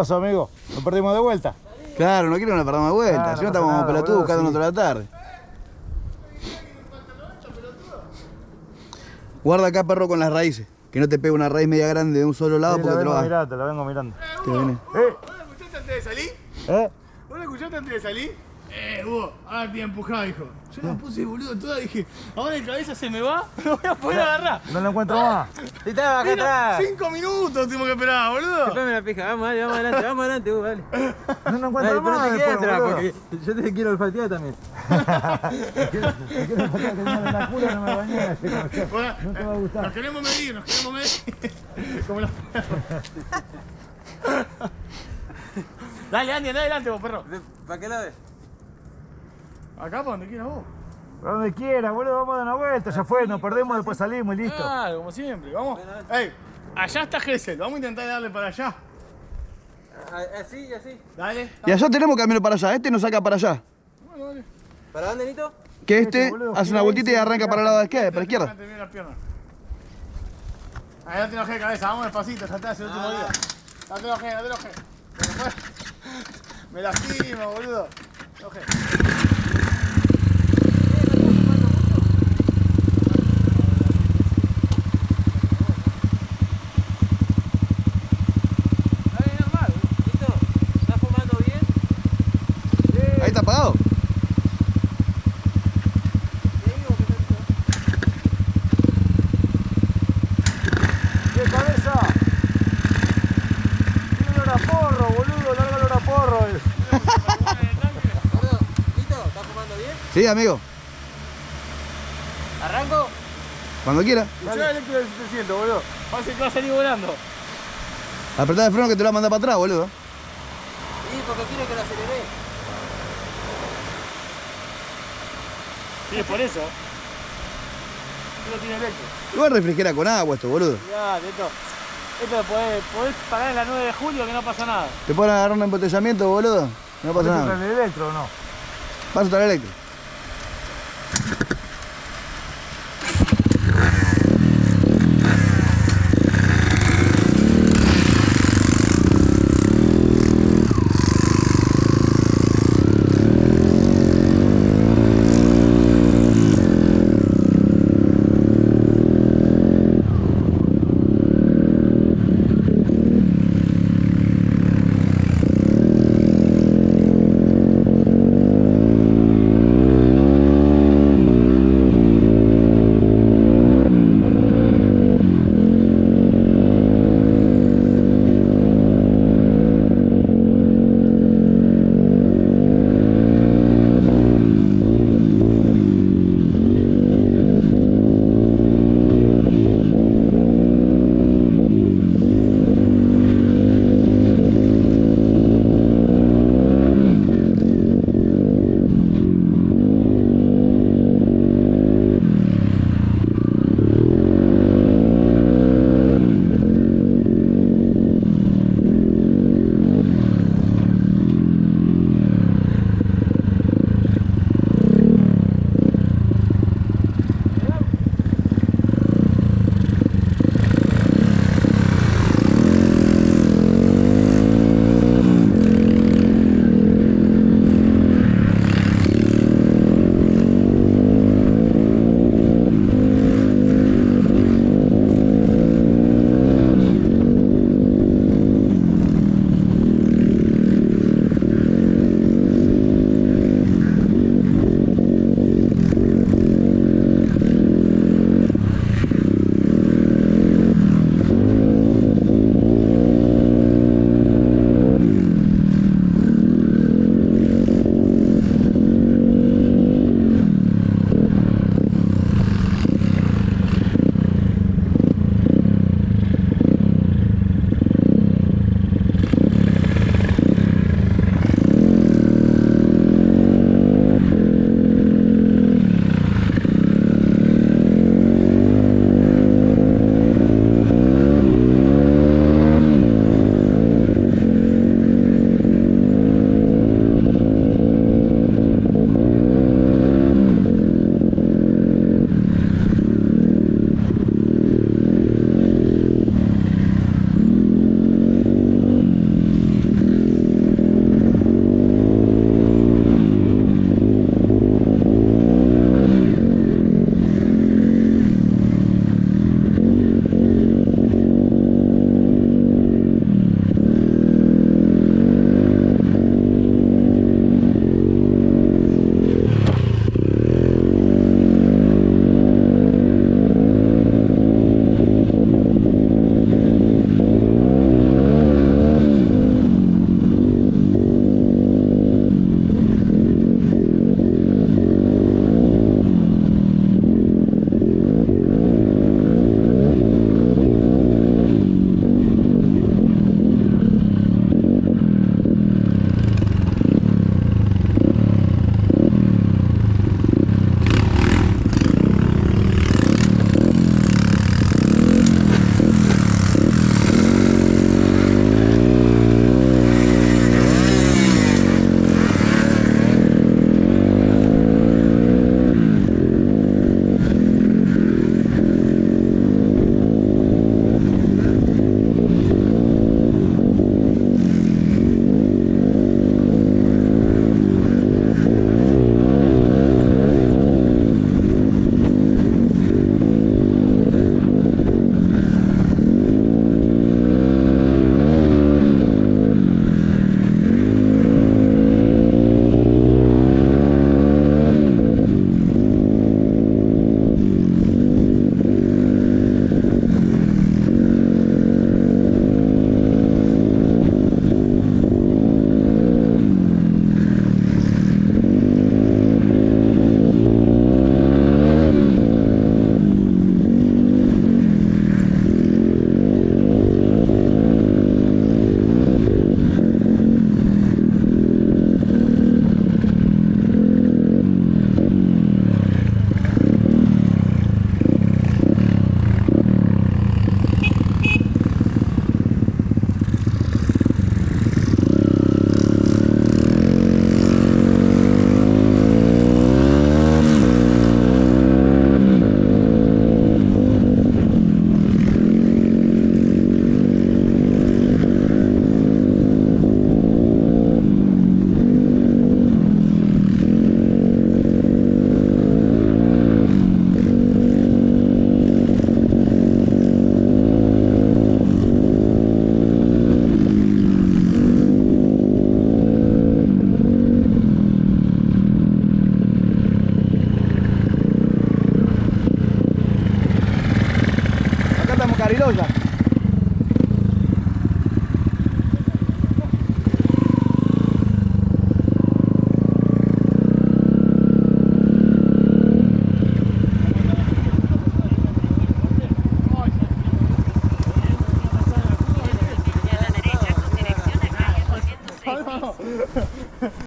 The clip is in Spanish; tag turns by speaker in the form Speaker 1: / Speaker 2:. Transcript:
Speaker 1: pasó, amigo? ¿Nos perdimos de vuelta?
Speaker 2: Claro, no quiero que nos perdamos de vuelta.
Speaker 1: Claro,
Speaker 2: Si no
Speaker 1: no pasa
Speaker 2: estamos
Speaker 1: nada,
Speaker 2: pelotudos
Speaker 1: boludo,
Speaker 2: buscando
Speaker 1: sí.
Speaker 2: otro de la tarde. Guarda acá, perro, con las raíces. Que no te pegue una raíz media grande de un solo lado
Speaker 1: Sí,
Speaker 2: porque te lo va.
Speaker 1: mirando, la vengo mirando.
Speaker 2: Te viene.
Speaker 3: ¿Vos la escuchaste antes de salir?
Speaker 1: ¿Eh?
Speaker 3: ¿Vos la escuchaste antes de salir? Hugo, ahora te empujado, hijo. Yo la puse boludo toda, dije, ahora el cabeza se me va, no voy a poder agarrar.
Speaker 1: No lo encuentro más.
Speaker 4: Sí, estaba acá
Speaker 3: Mira,
Speaker 4: atrás.
Speaker 3: 5 minutos tengo que esperar, boludo.
Speaker 4: Dame la pija, vamos, dale, vamos adelante, dale.
Speaker 1: No lo
Speaker 4: Dale,
Speaker 1: encuentro
Speaker 4: pero no
Speaker 1: más
Speaker 4: te quedes
Speaker 1: después,
Speaker 4: atrás,
Speaker 1: boludo.
Speaker 4: porque yo te quiero olfatear también.
Speaker 1: La cura no me bañé,
Speaker 3: Bueno,
Speaker 1: no te va a gustar.
Speaker 3: nos queremos medir. Como los perros. Dale, Andy, andá adelante vos, perro.
Speaker 4: ¿Para qué lado es?
Speaker 3: Acá, para donde quieras vos.
Speaker 1: Para donde quiera, boludo, vamos a dar una vuelta, ya fue, nos perdemos, después salimos y listo.
Speaker 3: Claro, como siempre, vamos. Ey, allá está Gesell, vamos a intentar darle para allá.
Speaker 4: Así, así.
Speaker 3: Dale.
Speaker 2: Y allá tenemos camino para allá. Este nos saca para allá.
Speaker 3: Bueno, dale.
Speaker 4: ¿Para dónde, Nito?
Speaker 2: Que este
Speaker 1: boludo,
Speaker 2: hace una
Speaker 1: gira
Speaker 2: vueltita y
Speaker 1: ahí,
Speaker 2: arranca para el lado de izquierda, para la izquierda.
Speaker 3: Te las piernas. Ahí no te enojé de cabeza, vamos despacito, ya te hace el último día. No te enojé, no te enojé. Después me lastimo, boludo. No te enojé.
Speaker 4: Está bien, normal. Nito, ¿estás fumando bien?
Speaker 2: Ahí está apagado.
Speaker 1: ¡Qué cabeza! Tiene olor a porro, boludo, larga olor a porro.
Speaker 4: Gordo, Nito, ¿estás fumando bien?
Speaker 2: Sí, amigo.
Speaker 4: ¿Arranco?
Speaker 2: Cuando quiera.
Speaker 3: Escuchá el eléctrico del 700, boludo. Parece que va a salir volando.
Speaker 2: Apretá el freno que te lo va a mandar para atrás, boludo.
Speaker 4: Sí, porque quiere que lo acelere.
Speaker 3: Sí, es por eso. No tiene eléctrico.
Speaker 2: Igual refrigera con agua esto, boludo.
Speaker 3: Ya, esto podés parar en la 9 de julio que no pasa nada.
Speaker 2: Te pueden agarrar un embotellamiento, boludo. No pasa nada.
Speaker 1: ¿El electro o no?
Speaker 2: Vas a estar eléctrico. estamos Cariloya.